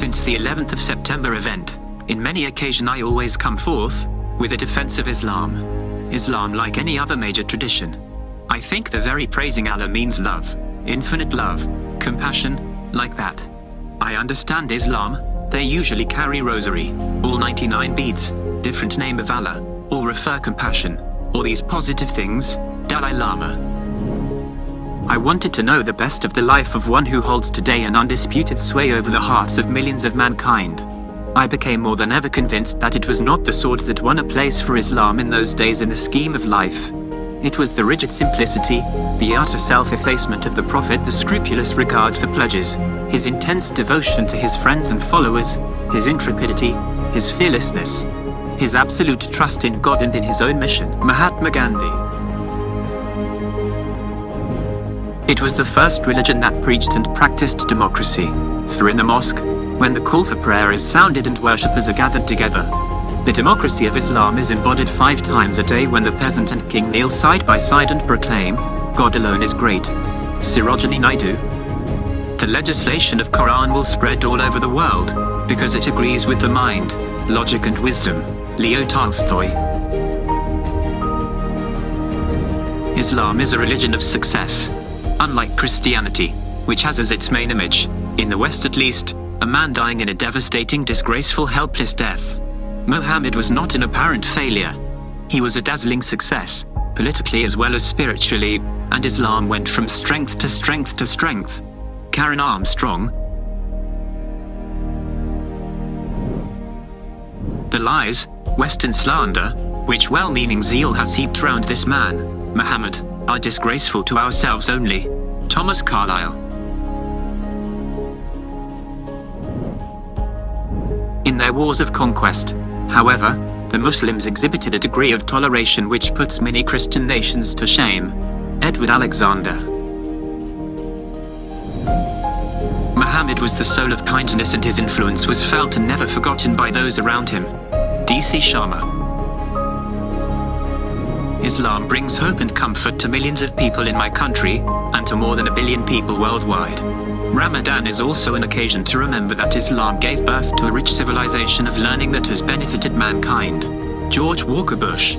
since the 11th of September event, in many occasions I always come forth with a defense of Islam. Islam, like any other major tradition. I think the very praising Allah means love, infinite love, compassion, like that. I understand Islam, they usually carry rosary, all 99 beads, different name of Allah, or refer compassion, or these positive things, Dalai Lama. I wanted to know the best of the life of one who holds today an undisputed sway over the hearts of millions of mankind. I became more than ever convinced that it was not the sword that won a place for Islam in those days in the scheme of life. It was the rigid simplicity, the utter self-effacement of the Prophet, the scrupulous regard for pledges, his intense devotion to his friends and followers, his intrepidity, his fearlessness, his absolute trust in God and in his own mission. Mahatma Gandhi. It was the first religion that preached and practiced democracy, for in the mosque, when the call for prayer is sounded and worshippers are gathered together, the democracy of Islam is embodied 5 times a day when the peasant and king kneel side by side and proclaim, God alone is great. Sarojini Naidu. The legislation of Quran will spread all over the world, because it agrees with the mind, logic and wisdom. Leo Tolstoy. Islam is a religion of success. Unlike Christianity, which has as its main image, in the West at least, a man dying in a devastating, disgraceful, helpless death. Muhammad was not an apparent failure. He was a dazzling success, politically as well as spiritually, and Islam went from strength to strength to strength. Karen Armstrong. The lies, Western slander, which well-meaning zeal has heaped round this man, Muhammad, are disgraceful to ourselves only. Thomas Carlyle. In their wars of conquest, however, the Muslims exhibited a degree of toleration which puts many Christian nations to shame. Edward Alexander. Muhammad was the soul of kindness and his influence was felt and never forgotten by those around him. D.C. Sharma. Islam brings hope and comfort to millions of people in my country, and to more than 1 billion people worldwide. Ramadan is also an occasion to remember that Islam gave birth to a rich civilization of learning that has benefited mankind. George Walker Bush.